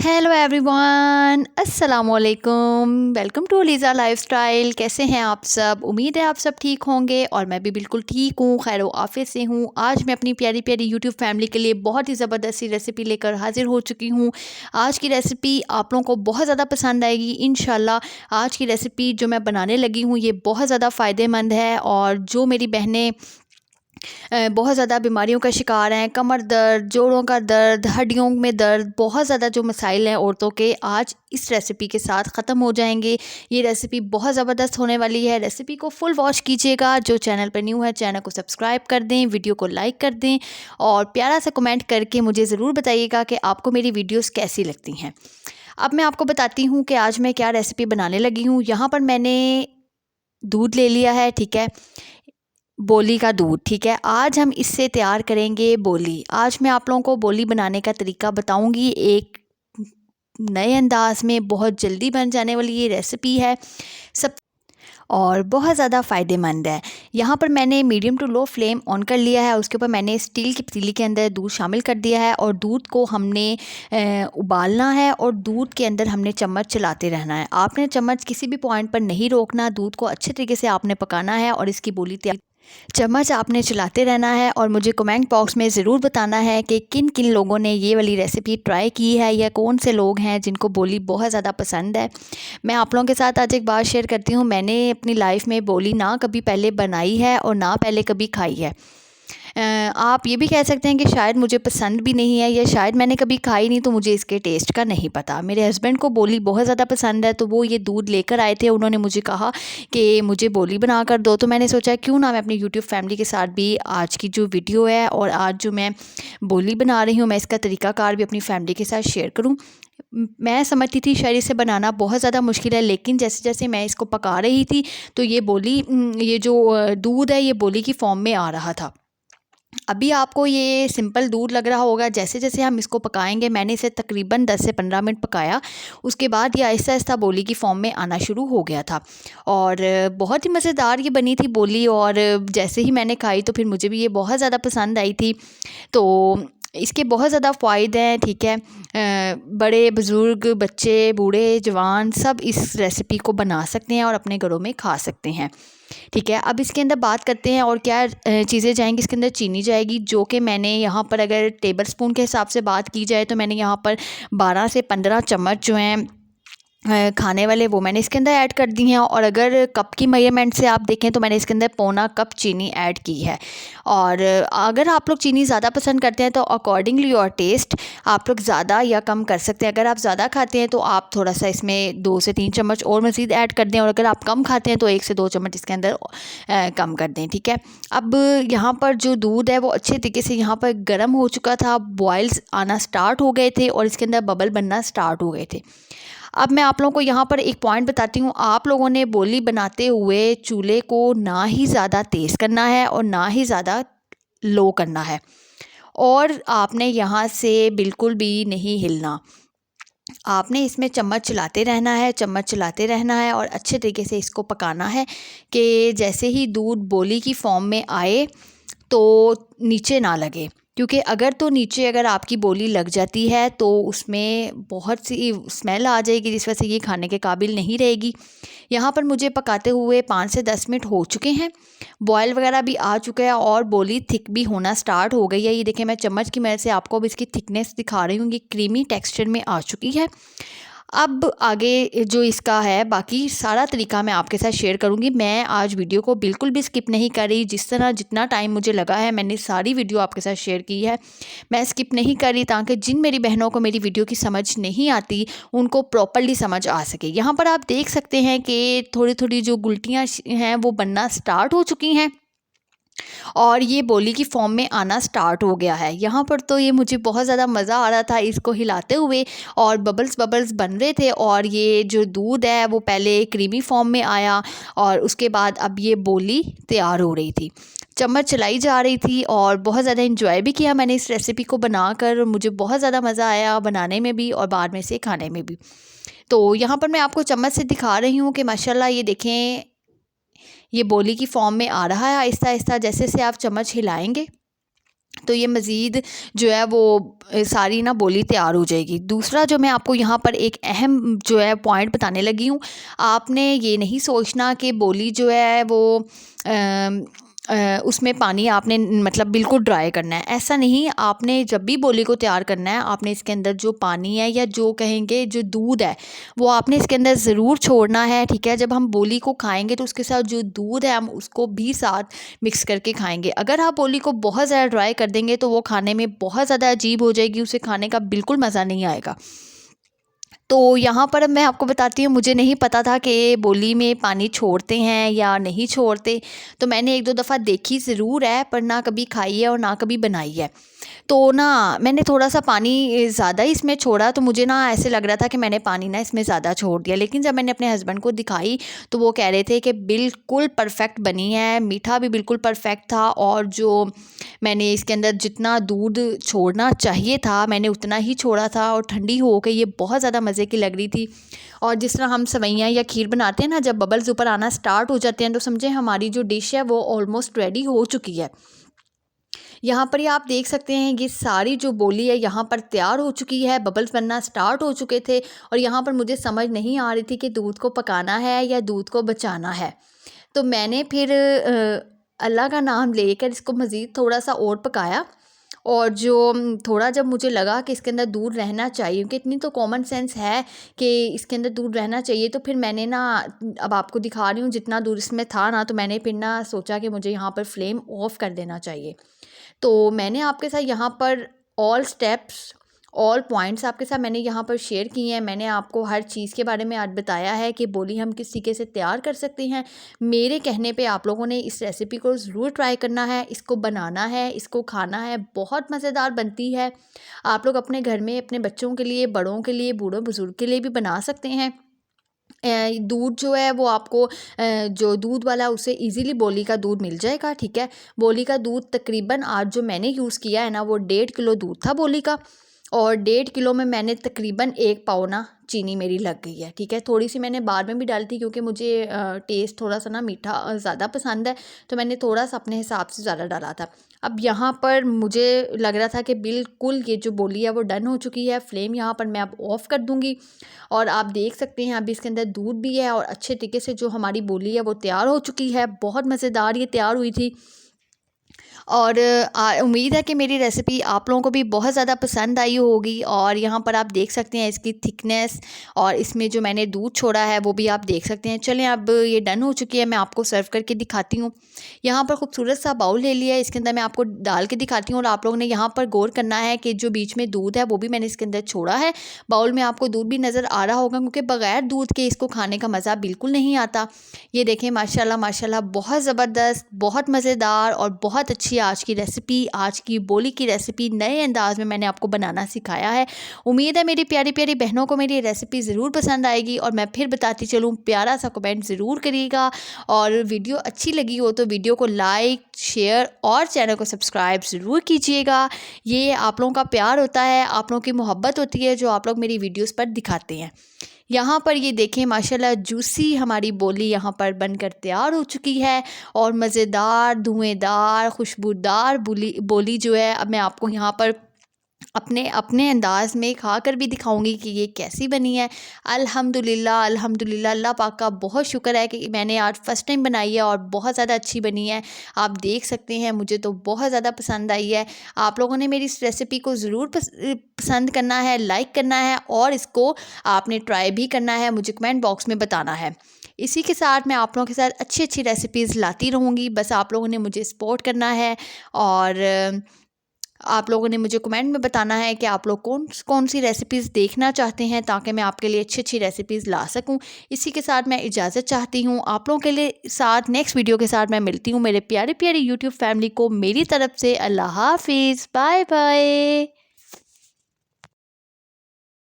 Hello everyone, अस्सलामुअलैकुम। Welcome to Liza lifestyle. कैसे हैं आप सब? उम्मीद है आप सब ठीक होंगे और मैं भी बिल्कुल ठीक हूँ, खैर आफियत से हूँ। आज मैं अपनी प्यारी प्यारी यूट्यूब फैमिली के लिए बहुत ही ज़बरदस्त सी रेसिपी लेकर हाजिर हो चुकी हूँ। आज की रेसिपी आप लोगों को बहुत ज़्यादा पसंद आएगी इंशाल्लाह। आज की रेसिपी जो मैं बनाने लगी हूँ ये बहुत ज़्यादा फ़ायदेमंद है और जो मेरी बहनें बहुत ज़्यादा बीमारियों का शिकार हैं, कमर दर्द, जोड़ों का दर्द, हड्डियों में दर्द, बहुत ज़्यादा जो मसाइल हैं औरतों के, आज इस रेसिपी के साथ ख़त्म हो जाएंगे। ये रेसिपी बहुत ज़बरदस्त होने वाली है। रेसिपी को फुल वॉच कीजिएगा। जो चैनल पर न्यू है चैनल को सब्सक्राइब कर दें, वीडियो को लाइक कर दें और प्यारा सा कमेंट करके मुझे ज़रूर बताइएगा कि आपको मेरी वीडियोज़ कैसी लगती हैं। अब मैं आपको बताती हूँ कि आज मैं क्या रेसिपी बनाने लगी हूँ। यहाँ पर मैंने दूध ले लिया है, ठीक है, बोली का दूध, ठीक है। आज हम इससे तैयार करेंगे बोली। आज मैं आप लोगों को बोली बनाने का तरीका बताऊंगी, एक नए अंदाज में बहुत जल्दी बन जाने वाली ये रेसिपी है सब और बहुत ज़्यादा फ़ायदेमंद है। यहाँ पर मैंने medium to low flame on कर लिया है। उसके ऊपर मैंने स्टील की पतीली के अंदर दूध शामिल कर दिया है और दूध को हमने उबालना है और दूध के अंदर हमने चम्मच चलाते रहना है। आपने चम्मच किसी भी पॉइंट पर नहीं रोकना, दूध को अच्छे तरीके से आपने पकाना है और इसकी बोली तैयार। चम्मच आपने चलाते रहना है और मुझे कमेंट बॉक्स में ज़रूर बताना है कि किन किन लोगों ने ये वाली रेसिपी ट्राई की है या कौन से लोग हैं जिनको बोली बहुत ज़्यादा पसंद है। मैं आप लोगों के साथ आज एक बात शेयर करती हूँ। मैंने अपनी लाइफ में बोली ना कभी पहले बनाई है और ना पहले कभी खाई है। आप ये भी कह सकते हैं कि शायद मुझे पसंद भी नहीं है या शायद मैंने कभी खाई नहीं तो मुझे इसके टेस्ट का नहीं पता। मेरे हस्बैंड को बोली बहुत ज़्यादा पसंद है तो वो ये दूध लेकर आए थे। उन्होंने मुझे कहा कि मुझे बोली बना कर दो, तो मैंने सोचा क्यों ना मैं अपनी यूट्यूब फैमिली के साथ भी आज की जो वीडियो है और आज जो मैं बोली बना रही हूँ मैं इसका तरीक़ाकार भी अपनी फैमिली के साथ शेयर करूँ। मैं समझती थी शायद इसे बनाना बहुत ज़्यादा मुश्किल है, लेकिन जैसे जैसे मैं इसको पका रही थी तो ये बोली ये जो दूध है ये बोली की फॉर्म में आ रहा था। अभी आपको ये सिंपल दूध लग रहा होगा, जैसे जैसे हम इसको पकाएंगे, मैंने इसे तकरीबन 10 से 15 मिनट पकाया। उसके बाद ये आहिस्ता आहिस्ता बोली की फॉर्म में आना शुरू हो गया था और बहुत ही मज़ेदार ये बनी थी बोली। और जैसे ही मैंने खाई तो फिर मुझे भी ये बहुत ज़्यादा पसंद आई थी। तो इसके बहुत ज़्यादा फ़ायदे हैं, ठीक है। बड़े बुज़ुर्ग, बच्चे, बूढ़े, जवान सब इस रेसिपी को बना सकते हैं और अपने घरों में खा सकते हैं, ठीक है। अब इसके अंदर बात करते हैं और क्या चीज़ें जाएंगी। इसके अंदर चीनी जाएगी जो कि मैंने यहाँ पर अगर टेबल स्पून के हिसाब से बात की जाए तो मैंने यहाँ पर 12 से 15 चम्मच जो हैं खाने वाले वो मैंने इसके अंदर ऐड कर दी हैं। और अगर कप की मेजरमेंट से आप देखें तो मैंने इसके अंदर पौना कप चीनी ऐड की है। और अगर आप लोग चीनी ज़्यादा पसंद करते हैं तो अकॉर्डिंगली योर टेस्ट आप लोग ज़्यादा या कम कर सकते हैं। अगर आप ज़्यादा खाते हैं तो आप थोड़ा सा इसमें 2 से 3 चम्मच और मज़ीद ऐड कर दें और अगर आप कम खाते हैं तो 1 से 2 चम्मच इसके अंदर कम कर दें, ठीक है। अब यहाँ पर जो दूध है वो अच्छे तरीके से यहाँ पर गर्म हो चुका था, बॉयल्स आना स्टार्ट हो गए थे और इसके अंदर बबल बनना स्टार्ट हो गए थे। अब मैं आप लोगों को यहाँ पर एक पॉइंट बताती हूँ। आप लोगों ने बोली बनाते हुए चूल्हे को ना ही ज़्यादा तेज़ करना है और ना ही ज़्यादा लो करना है और आपने यहाँ से बिल्कुल भी नहीं हिलना। आपने इसमें चम्मच चलाते रहना है, चम्मच चलाते रहना है और अच्छे तरीके से इसको पकाना है कि जैसे ही दूध बोली की फॉर्म में आए तो नीचे ना लगे, क्योंकि अगर आपकी बोली लग जाती है तो उसमें बहुत सी स्मेल आ जाएगी जिस वजह से ये खाने के काबिल नहीं रहेगी। यहाँ पर मुझे पकाते हुए 5 से 10 मिनट हो चुके हैं, बॉयल वगैरह भी आ चुका है और बोली थिक भी होना स्टार्ट हो गई है। ये देखें, मैं चम्मच की मदद से आपको अब इसकी थिकनेस दिखा रही हूँ, ये क्रीमी टेक्सचर में आ चुकी है। अब आगे जो इसका है बाकी सारा तरीका मैं आपके साथ शेयर करूंगी। मैं आज वीडियो को बिल्कुल भी स्किप नहीं कर रही, जिस तरह जितना टाइम मुझे लगा है मैंने सारी वीडियो आपके साथ शेयर की है। मैं स्किप नहीं कर रही ताकि जिन मेरी बहनों को मेरी वीडियो की समझ नहीं आती उनको प्रॉपर्ली समझ आ सके। यहाँ पर आप देख सकते हैं कि थोड़ी थोड़ी जो गुलटियाँ हैं वो बनना स्टार्ट हो चुकी हैं और ये बोली की फॉर्म में आना स्टार्ट हो गया है। यहाँ पर तो ये मुझे बहुत ज़्यादा मज़ा आ रहा था इसको हिलाते हुए और बबल्स बबल्स बन रहे थे और ये जो दूध है वो पहले क्रीमी फॉर्म में आया और उसके बाद अब ये बोली तैयार हो रही थी, चम्मच चलाई जा रही थी और बहुत ज़्यादा इंजॉय भी किया मैंने इस रेसिपी को बनाकर। मुझे बहुत ज़्यादा मज़ा आया बनाने में भी और बाद में से खाने में भी। तो यहाँ पर मैं आपको चम्मच से दिखा रही हूँ कि माशाल्लाह ये देखें ये बोली की फॉर्म में आ रहा है आहिस्ता आहिस्ता। जैसे जैसे आप चम्मच हिलाएंगे तो ये मज़ीद जो है वो सारी ना बोली तैयार हो जाएगी। दूसरा जो मैं आपको यहाँ पर एक अहम जो है पॉइंट बताने लगी हूँ, आपने ये नहीं सोचना कि बोली जो है वो उसमें पानी आपने मतलब बिल्कुल ड्राई करना है, ऐसा नहीं। आपने जब भी बोली को तैयार करना है, आपने इसके अंदर जो पानी है या जो कहेंगे जो दूध है वो आपने इसके अंदर ज़रूर छोड़ना है, ठीक है। जब हम बोली को खाएंगे तो उसके साथ जो दूध है हम उसको भी साथ मिक्स करके खाएंगे। अगर आप बोली को बहुत ज़्यादा ड्राई कर देंगे तो वो खाने में बहुत ज़्यादा अजीब हो जाएगी, उसे खाने का बिल्कुल मज़ा नहीं आएगा। तो यहाँ पर अब मैं आपको बताती हूँ, मुझे नहीं पता था कि बोली में पानी छोड़ते हैं या नहीं छोड़ते, तो मैंने एक दो दफ़ा देखी ज़रूर है पर ना कभी खाई है और ना कभी बनाई है। तो ना मैंने थोड़ा सा पानी ज़्यादा ही इसमें छोड़ा, तो मुझे ना ऐसे लग रहा था कि मैंने पानी ना इसमें ज़्यादा छोड़ दिया, लेकिन जब मैंने अपने हस्बैंड को दिखाई तो वो कह रहे थे कि बिल्कुल परफेक्ट बनी है, मीठा भी बिल्कुल परफेक्ट था और जो मैंने इसके अंदर जितना दूध छोड़ना चाहिए था मैंने उतना ही छोड़ा था और ठंडी हो के ये बहुत ज़्यादा मज़े की लग रही थी। और जिस तरह हम सेवइयाँ या खीर बनाते हैं ना, जब बबल्स ऊपर आना स्टार्ट हो जाते हैं तो समझे हमारी जो डिश है वो ऑलमोस्ट रेडी हो चुकी है। यहाँ पर ये आप देख सकते हैं ये सारी जो बोली है यहाँ पर तैयार हो चुकी है, बबल्स बनना स्टार्ट हो चुके थे और यहाँ पर मुझे समझ नहीं आ रही थी कि दूध को पकाना है या दूध को बचाना है। तो मैंने फिर अल्लाह का नाम लेकर इसको मज़ीद थोड़ा सा और पकाया और जो थोड़ा जब मुझे लगा कि इसके अंदर दूध रहना चाहिए, क्योंकि इतनी तो कॉमन सेंस है कि इसके अंदर दूध रहना चाहिए, तो फिर मैंने ना अब आपको दिखा रही हूँ जितना दूध इसमें था ना, तो मैंने फिर ना सोचा कि मुझे यहाँ पर फ्लेम ऑफ कर देना चाहिए। तो मैंने आपके साथ यहाँ पर ऑल स्टेप्स ऑल पॉइंट्स आपके साथ मैंने यहाँ पर शेयर किए हैं। मैंने आपको हर चीज़ के बारे में आज बताया है कि बोली हम किस तरीके से तैयार कर सकते हैं। मेरे कहने पे आप लोगों ने इस रेसिपी को ज़रूर ट्राई करना है, इसको बनाना है, इसको खाना है, बहुत मज़ेदार बनती है। आप लोग अपने घर में अपने बच्चों के लिए, बड़ों के लिए, बूढ़ों बुज़ुर्ग के लिए भी बना सकते हैं। दूध जो है वो आपको जो दूध वाला उसे इजीली बोली का दूध मिल जाएगा, ठीक है। बोली का दूध तकरीबन आज जो मैंने यूज़ किया है ना वो 1.5 किलो दूध था बोली का, और 1.5 किलो में मैंने तकरीबन 1 पाव ना चीनी मेरी लग गई है, ठीक है। थोड़ी सी मैंने बाद में भी डाली थी क्योंकि मुझे टेस्ट थोड़ा सा ना मीठा ज़्यादा पसंद है, तो मैंने थोड़ा सा अपने हिसाब से ज़्यादा डाला था। अब यहाँ पर मुझे लग रहा था कि बिल्कुल ये जो बोली है वो डन हो चुकी है। फ्लेम यहाँ पर मैं अब ऑफ़ कर दूँगी और आप देख सकते हैं अभी इसके अंदर दूध भी है और अच्छे तरीके से जो हमारी बोली है वो तैयार हो चुकी है। बहुत मज़ेदार ये तैयार हुई थी और उम्मीद है कि मेरी रेसिपी आप लोगों को भी बहुत ज़्यादा पसंद आई होगी। और यहाँ पर आप देख सकते हैं इसकी थिकनेस और इसमें जो मैंने दूध छोड़ा है वो भी आप देख सकते हैं। चलें अब ये डन हो चुकी है, मैं आपको सर्व करके दिखाती हूँ। यहाँ पर खूबसूरत सा बाउल ले लिया है, इसके अंदर मैं आपको डाल के दिखाती हूँ और आप लोगों ने यहाँ पर गौर करना है कि जो बीच में दूध है वो भी मैंने इसके अंदर छोड़ा है। बाउल में आपको दूध भी नज़र आ रहा होगा क्योंकि बग़ैर दूध के इसको खाने का मज़ा बिल्कुल नहीं आता। ये देखें माशाल्लाह माशाल्लाह, बहुत ज़बरदस्त, बहुत मज़ेदार और बहुत अच्छी आज की रेसिपी, आज की बोली की रेसिपी नए अंदाज में मैंने आपको बनाना सिखाया है। उम्मीद है मेरी प्यारी प्यारी बहनों को मेरी रेसिपी ज़रूर पसंद आएगी और मैं फिर बताती चलूँ, प्यारा सा कमेंट ज़रूर करिएगा और वीडियो अच्छी लगी हो तो वीडियो को लाइक, शेयर और चैनल को सब्सक्राइब ज़रूर कीजिएगा। ये आप लोगों का प्यार होता है, आप लोगों की मोहब्बत होती है जो आप लोग मेरी वीडियोज़ पर दिखाते हैं। यहाँ पर ये देखें माशाल्लाह जूसी हमारी बोली यहाँ पर बनकर तैयार हो चुकी है और मज़ेदार, धुएँदार, खुशबूदार बोली जो है अब मैं आपको यहाँ पर अपने अपने अंदाज़ में खाकर भी दिखाऊंगी कि ये कैसी बनी है। अल्हम्दुलिल्लाह अल्हम्दुलिल्लाह, अल्लाह पाक का बहुत शुक्र है कि मैंने आज फ़र्स्ट टाइम बनाई है और बहुत ज़्यादा अच्छी बनी है। आप देख सकते हैं मुझे तो बहुत ज़्यादा पसंद आई है। आप लोगों ने मेरी इस रेसिपी को ज़रूर पसंद करना है, लाइक करना है और इसको आपने ट्राई भी करना है, मुझे कमेंट बॉक्स में बताना है। इसी के साथ मैं आप लोगों के साथ अच्छी अच्छी रेसिपीज़ लाती रहूँगी, बस आप लोगों ने मुझे सपोर्ट करना है और आप लोगों ने मुझे कमेंट में बताना है कि आप लोग कौन कौन सी रेसिपीज़ देखना चाहते हैं ताकि मैं आपके लिए अच्छी अच्छी रेसिपीज़ ला सकूं। इसी के साथ मैं इजाज़त चाहती हूं, आप लोगों के लिए साथ नेक्स्ट वीडियो के साथ मैं मिलती हूं। मेरे प्यारे प्यारे यूट्यूब फैमिली को मेरी तरफ से अल्लाह हाफिज़, बाय बाय।